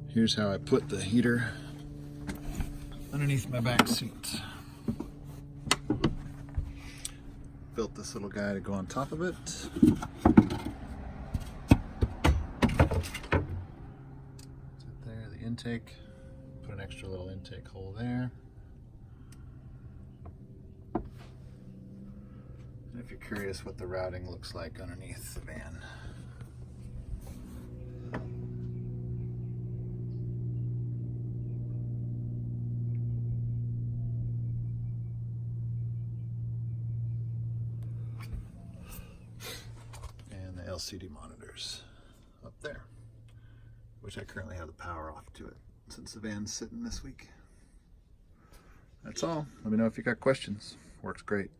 Here's how I put the heater underneath my back seat. Built this little guy to go on top of it. There, the intake. Put an extra little intake hole there. And if you're curious what the routing looks like underneath the van. And the LCD monitors up there, which I currently have the power off to it since the van's sitting this week. That's all. Let me know if you got questions. Works great.